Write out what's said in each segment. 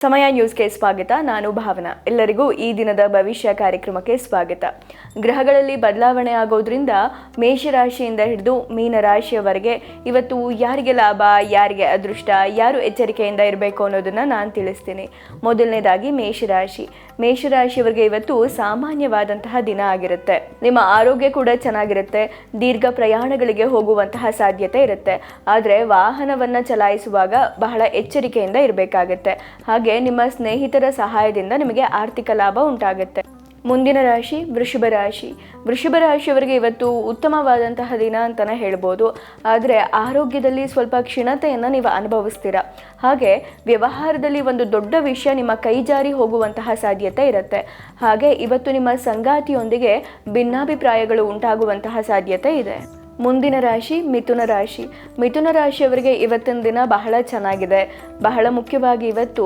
ಸಮಯ ನ್ಯೂಸ್ಗೆ ಸ್ವಾಗತ. ನಾನು ಭಾವನಾ. ಎಲ್ಲರಿಗೂ ಈ ದಿನದ ಭವಿಷ್ಯ ಕಾರ್ಯಕ್ರಮಕ್ಕೆ ಸ್ವಾಗತ. ಗ್ರಹಗಳಲ್ಲಿ ಬದಲಾವಣೆ ಆಗೋದ್ರಿಂದ ಮೇಷರಾಶಿಯಿಂದ ಹಿಡಿದು ಮೀನರಾಶಿಯವರೆಗೆ ಇವತ್ತು ಯಾರಿಗೆ ಲಾಭ, ಯಾರಿಗೆ ಅದೃಷ್ಟ, ಯಾರು ಎಚ್ಚರಿಕೆಯಿಂದ ಇರಬೇಕು ಅನ್ನೋದನ್ನ ನಾನು ತಿಳಿಸ್ತೀನಿ. ಮೊದಲನೇದಾಗಿ ಮೇಷರಾಶಿಯವರಿಗೆ ಇವತ್ತು ಸಾಮಾನ್ಯವಾದಂತಹ ದಿನ ಆಗಿರುತ್ತೆ. ನಿಮ್ಮ ಆರೋಗ್ಯ ಕೂಡ ಚೆನ್ನಾಗಿರುತ್ತೆ. ದೀರ್ಘ ಪ್ರಯಾಣಗಳಿಗೆ ಹೋಗುವಂತಹ ಸಾಧ್ಯತೆ ಇರುತ್ತೆ. ಆದರೆ ವಾಹನವನ್ನ ಚಲಾಯಿಸುವಾಗ ಬಹಳ ಎಚ್ಚರಿಕೆಯಿಂದ ಇರಬೇಕಾಗತ್ತೆ. ಹಾಗೆ ನಿಮ್ಮ ಸ್ನೇಹಿತರ ಸಹಾಯದಿಂದ ನಿಮಗೆ ಆರ್ಥಿಕ ಲಾಭ ಉಂಟಾಗುತ್ತೆ. ಮುಂದಿನ ರಾಶಿ ವೃಷಭ ರಾಶಿಯವರಿಗೆ ಇವತ್ತು ಉತ್ತಮವಾದಂತಹ ದಿನ ಅಂತಾನೆ ಹೇಳ್ಬೋದು. ಆದರೆ ಆರೋಗ್ಯದಲ್ಲಿ ಸ್ವಲ್ಪ ಕ್ಷೀಣತೆಯನ್ನು ನೀವು ಅನುಭವಿಸ್ತೀರಾ. ಹಾಗೆ ವ್ಯವಹಾರದಲ್ಲಿ ಒಂದು ದೊಡ್ಡ ವಿಷಯ ನಿಮ್ಮ ಕೈ ಜಾರಿ ಹೋಗುವಂತಹ ಸಾಧ್ಯತೆ ಇರುತ್ತೆ. ಹಾಗೆ ಇವತ್ತು ನಿಮ್ಮ ಸಂಗಾತಿಯೊಂದಿಗೆ ಭಿನ್ನಾಭಿಪ್ರಾಯಗಳು ಉಂಟಾಗುವಂತಹ ಸಾಧ್ಯತೆ ಇದೆ. ಮುಂದಿನ ರಾಶಿ ಮಿಥುನ ರಾಶಿಯವರಿಗೆ ಇವತ್ತಿನ ದಿನ ಬಹಳ ಚೆನ್ನಾಗಿದೆ. ಬಹಳ ಮುಖ್ಯವಾಗಿ ಇವತ್ತು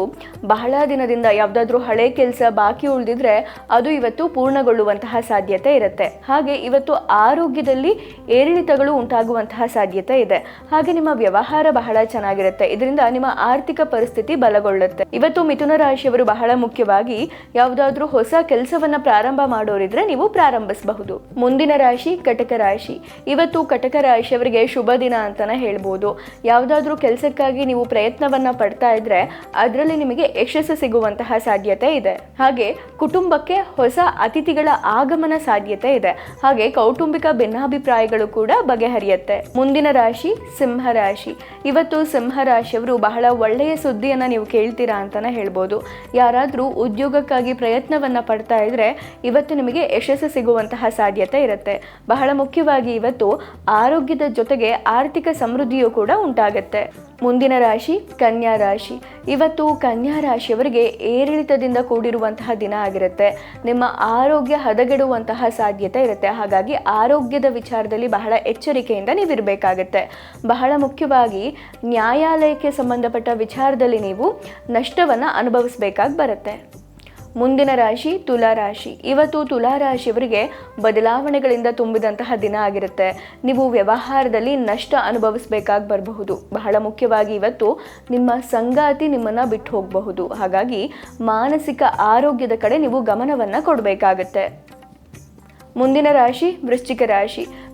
ಬಹಳ ದಿನದಿಂದ ಯಾವುದಾದ್ರೂ ಹಳೆ ಕೆಲಸ ಬಾಕಿ ಉಳಿದಿದ್ರೆ ಅದು ಇವತ್ತು ಪೂರ್ಣಗೊಳ್ಳುವಂತಹ ಸಾಧ್ಯತೆ ಇರುತ್ತೆ. ಹಾಗೆ ಇವತ್ತು ಆರೋಗ್ಯದಲ್ಲಿ ಏರಿಳಿತಗಳು ಉಂಟಾಗುವಂತಹ ಸಾಧ್ಯತೆ ಇದೆ. ಹಾಗೆ ನಿಮ್ಮ ವ್ಯವಹಾರ ಬಹಳ ಚೆನ್ನಾಗಿರುತ್ತೆ. ಇದರಿಂದ ನಿಮ್ಮ ಆರ್ಥಿಕ ಪರಿಸ್ಥಿತಿ ಬಲಗೊಳ್ಳುತ್ತೆ. ಇವತ್ತು ಮಿಥುನ ರಾಶಿಯವರು ಬಹಳ ಮುಖ್ಯವಾಗಿ ಯಾವುದಾದ್ರೂ ಹೊಸ ಕೆಲಸವನ್ನ ಪ್ರಾರಂಭ ಮಾಡೋರಿದ್ರೆ ನೀವು ಪ್ರಾರಂಭಿಸಬಹುದು. ಮುಂದಿನ ರಾಶಿ ಇವತ್ತು ಕಟಕ ರಾಶಿಯವರಿಗೆ ಶುಭ ದಿನ ಅಂತಾನೆ ಹೇಳ್ಬೋದು. ಯಾವುದಾದ್ರೂ ಕೆಲಸಕ್ಕಾಗಿ ನೀವು ಪ್ರಯತ್ನವನ್ನ ಪಡ್ತಾ ಇದ್ರೆ ಅದರಲ್ಲಿ ನಿಮಗೆ ಯಶಸ್ಸು ಸಿಗುವಂತಹ ಸಾಧ್ಯತೆ ಇದೆ. ಹಾಗೆ ಕುಟುಂಬಕ್ಕೆ ಹೊಸ ಅತಿಥಿಗಳ ಆಗಮನ ಸಾಧ್ಯತೆ ಇದೆ. ಹಾಗೆ ಕೌಟುಂಬಿಕ ಭಿನ್ನಾಭಿಪ್ರಾಯಗಳು ಕೂಡ ಬಗೆಹರಿಯುತ್ತೆ. ಮುಂದಿನ ರಾಶಿ ಸಿಂಹರಾಶಿ. ಇವತ್ತು ಸಿಂಹರಾಶಿಯವರು ಬಹಳ ಒಳ್ಳೆಯ ಸುದ್ದಿಯನ್ನ ನೀವು ಕೇಳ್ತೀರಾ ಅಂತಾನೆ ಹೇಳ್ಬೋದು. ಯಾರಾದ್ರೂ ಉದ್ಯೋಗಕ್ಕಾಗಿ ಪ್ರಯತ್ನವನ್ನ ಪಡ್ತಾ ಇದ್ರೆ ಇವತ್ತು ನಿಮಗೆ ಯಶಸ್ಸು ಸಿಗುವಂತಹ ಸಾಧ್ಯತೆ ಇರುತ್ತೆ. ಬಹಳ ಮುಖ್ಯವಾಗಿ ಇವತ್ತು ಆರೋಗ್ಯದ ಜೊತೆಗೆ ಆರ್ಥಿಕ ಸಮೃದ್ಧಿಯೂ ಕೂಡ ಉಂಟಾಗುತ್ತೆ. ಮುಂದಿನ ರಾಶಿ ಕನ್ಯಾ ರಾಶಿ. ಇವತ್ತು ಕನ್ಯಾ ರಾಶಿಯವರಿಗೆ ಏರಿಳಿತದಿಂದ ಕೂಡಿರುವಂತಹ ದಿನ ಆಗಿರುತ್ತೆ. ನಿಮ್ಮ ಆರೋಗ್ಯ ಹದಗೆಡುವಂತಹ ಸಾಧ್ಯತೆ ಇರುತ್ತೆ. ಹಾಗಾಗಿ ಆರೋಗ್ಯದ ವಿಚಾರದಲ್ಲಿ ಬಹಳ ಎಚ್ಚರಿಕೆಯಿಂದ ನೀವಿರಬೇಕಾಗತ್ತೆ. ಬಹಳ ಮುಖ್ಯವಾಗಿ ನ್ಯಾಯಾಲಯಕ್ಕೆ ಸಂಬಂಧಪಟ್ಟ ವಿಚಾರದಲ್ಲಿ ನೀವು ನಷ್ಟವನ್ನು ಅನುಭವಿಸಬೇಕಾಗಿ ಬರುತ್ತೆ. ಮುಂದಿನ ರಾಶಿ ತುಲಾರಾಶಿ. ಇವತ್ತು ತುಲಾರಾಶಿಯವರಿಗೆ ಬದಲಾವಣೆಗಳಿಂದ ತುಂಬಿದಂತಹ ದಿನ ಆಗಿರುತ್ತೆ. ನೀವು ವ್ಯವಹಾರದಲ್ಲಿ ನಷ್ಟ ಅನುಭವಿಸಬೇಕಾಗಿ ಬರಬಹುದು. ಬಹಳ ಮುಖ್ಯವಾಗಿ ಇವತ್ತು ನಿಮ್ಮ ಸಂಗಾತಿ ನಿಮ್ಮನ್ನು ಬಿಟ್ಟು ಹೋಗಬಹುದು. ಹಾಗಾಗಿ ಮಾನಸಿಕ ಆರೋಗ್ಯದ ಕಡೆ ನೀವು ಗಮನವನ್ನು ಕೊಡಬೇಕಾಗತ್ತೆ. ಮುಂದಿನ ರಾಶಿ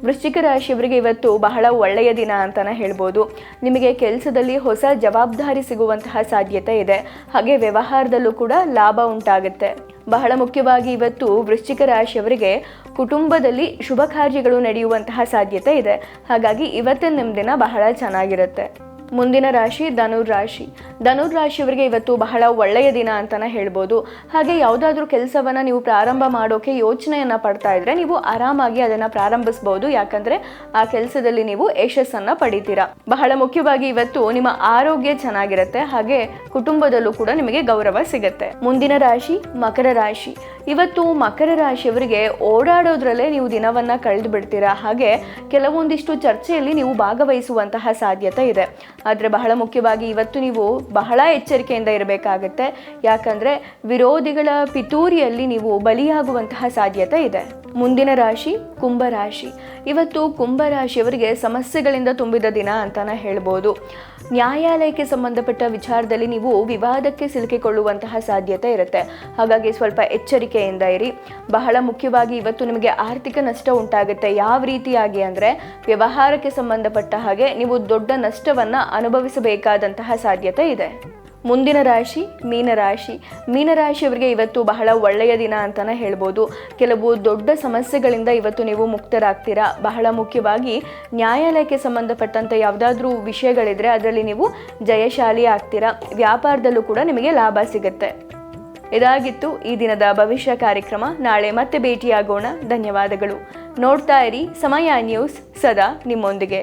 ವೃಶ್ಚಿಕ ರಾಶಿಯವರಿಗೆ ಇವತ್ತು ಬಹಳ ಒಳ್ಳೆಯ ದಿನ ಅಂತಾನೆ ಹೇಳ್ಬೋದು. ನಿಮಗೆ ಕೆಲಸದಲ್ಲಿ ಹೊಸ ಜವಾಬ್ದಾರಿ ಸಿಗುವಂತಹ ಸಾಧ್ಯತೆ ಇದೆ. ಹಾಗೆ ವ್ಯವಹಾರದಲ್ಲೂ ಕೂಡ ಲಾಭ ಉಂಟಾಗುತ್ತೆ. ಬಹಳ ಮುಖ್ಯವಾಗಿ ಇವತ್ತು ವೃಶ್ಚಿಕ ರಾಶಿಯವರಿಗೆ ಕುಟುಂಬದಲ್ಲಿ ಶುಭ ಕಾರ್ಯಗಳು ನಡೆಯುವಂತಹ ಸಾಧ್ಯತೆ ಇದೆ. ಹಾಗಾಗಿ ಇವತ್ತಿನ ನಿಮ್ಮ ದಿನ ಬಹಳ ಚೆನ್ನಾಗಿರುತ್ತೆ. ಮುಂದಿನ ರಾಶಿ ಧನುರಾಶಿಯವರಿಗೆ ಇವತ್ತು ಬಹಳ ಒಳ್ಳೆಯ ದಿನ ಅಂತಾನೆ ಹೇಳ್ಬೋದು. ಹಾಗೆ ಯಾವುದಾದ್ರೂ ಕೆಲಸವನ್ನ ನೀವು ಪ್ರಾರಂಭ ಮಾಡೋಕೆ ಯೋಚನೆಯನ್ನ ಪಡ್ತಾ ಇದ್ರೆ ನೀವು ಆರಾಮಾಗಿ ಅದನ್ನ ಪ್ರಾರಂಭಿಸಬಹುದು. ಯಾಕಂದ್ರೆ ಆ ಕೆಲಸದಲ್ಲಿ ನೀವು ಯಶಸ್ಸನ್ನ ಪಡಿತೀರಾ. ಬಹಳ ಮುಖ್ಯವಾಗಿ ಇವತ್ತು ನಿಮ್ಮ ಆರೋಗ್ಯ ಚೆನ್ನಾಗಿರುತ್ತೆ. ಹಾಗೆ ಕುಟುಂಬದಲ್ಲೂ ಕೂಡ ನಿಮಗೆ ಗೌರವ ಸಿಗುತ್ತೆ. ಮುಂದಿನ ರಾಶಿ ಮಕರ ರಾಶಿ. ಇವತ್ತು ಮಕರ ರಾಶಿಯವರಿಗೆ ಓಡಾಡೋದ್ರಲ್ಲೇ ನೀವು ದಿನವನ್ನ ಕಳೆದು ಬಿಡ್ತೀರಾ. ಹಾಗೆ ಕೆಲವೊಂದಿಷ್ಟು ಚರ್ಚೆಯಲ್ಲಿ ನೀವು ಭಾಗವಹಿಸುವಂತಹ ಸಾಧ್ಯತೆ ಇದೆ. ಆದರೆ ಬಹಳ ಮುಖ್ಯವಾಗಿ ಇವತ್ತು ನೀವು ಬಹಳ ಎಚ್ಚರಿಕೆಯಿಂದ ಇರಬೇಕಾಗತ್ತೆ. ಯಾಕಂದ್ರೆ ವಿರೋಧಿಗಳ ಪಿತೂರಿಯಲ್ಲಿ ನೀವು ಬಲಿಯಾಗುವಂತಹ ಸಾಧ್ಯತೆ ಇದೆ. ಮುಂದಿನ ರಾಶಿ ಕುಂಭರಾಶಿ. ಇವತ್ತು ಕುಂಭರಾಶಿಯವರಿಗೆ ಸಮಸ್ಯೆಗಳಿಂದ ತುಂಬಿದ ದಿನ ಅಂತಾನೆ ಹೇಳ್ಬೋದು. ನ್ಯಾಯಾಲಯಕ್ಕೆ ಸಂಬಂಧಪಟ್ಟ ವಿಚಾರದಲ್ಲಿ ನೀವು ವಿವಾದಕ್ಕೆ ಸಿಲುಕಿಕೊಳ್ಳುವಂತಹ ಸಾಧ್ಯತೆ ಇರುತ್ತೆ. ಹಾಗಾಗಿ ಸ್ವಲ್ಪ ಎಚ್ಚರಿಕೆಯಿಂದ ಇರಿ. ಬಹಳ ಮುಖ್ಯವಾಗಿ ಇವತ್ತು ನಿಮಗೆ ಆರ್ಥಿಕ ನಷ್ಟ ಉಂಟಾಗುತ್ತೆ. ಯಾವ ರೀತಿಯಾಗಿ ಅಂದರೆ ವ್ಯವಹಾರಕ್ಕೆ ಸಂಬಂಧಪಟ್ಟ ಹಾಗೆ ನೀವು ದೊಡ್ಡ ನಷ್ಟವನ್ನ ಅನುಭವಿಸಬೇಕಾದಂತಹ ಸಾಧ್ಯತೆ ಇದೆ. ಮುಂದಿನ ರಾಶಿ ಮೀನರಾಶಿಯವರಿಗೆ ಇವತ್ತು ಬಹಳ ಒಳ್ಳೆಯ ದಿನ ಅಂತಾನೆ ಹೇಳ್ಬೋದು. ಕೆಲವು ದೊಡ್ಡ ಸಮಸ್ಯೆಗಳಿಂದ ಇವತ್ತು ನೀವು ಮುಕ್ತರಾಗ್ತೀರಾ. ಬಹಳ ಮುಖ್ಯವಾಗಿ ನ್ಯಾಯಾಲಯಕ್ಕೆ ಸಂಬಂಧಪಟ್ಟಂತೆ ಯಾವುದಾದ್ರೂ ವಿಷಯಗಳಿದ್ರೆ ಅದರಲ್ಲಿ ನೀವು ಜಯಶಾಲಿ ಆಗ್ತೀರಾ. ವ್ಯಾಪಾರದಲ್ಲೂ ಕೂಡ ನಿಮಗೆ ಲಾಭ ಸಿಗುತ್ತೆ. ಇದಾಗಿತ್ತು ಈ ದಿನದ ಭವಿಷ್ಯ ಕಾರ್ಯಕ್ರಮ. ನಾಳೆ ಮತ್ತೆ ಭೇಟಿಯಾಗೋಣ. ಧನ್ಯವಾದಗಳು. ನೋಡ್ತಾ ಇರಿ ಸಮಯ ನ್ಯೂಸ್, ಸದಾ ನಿಮ್ಮೊಂದಿಗೆ.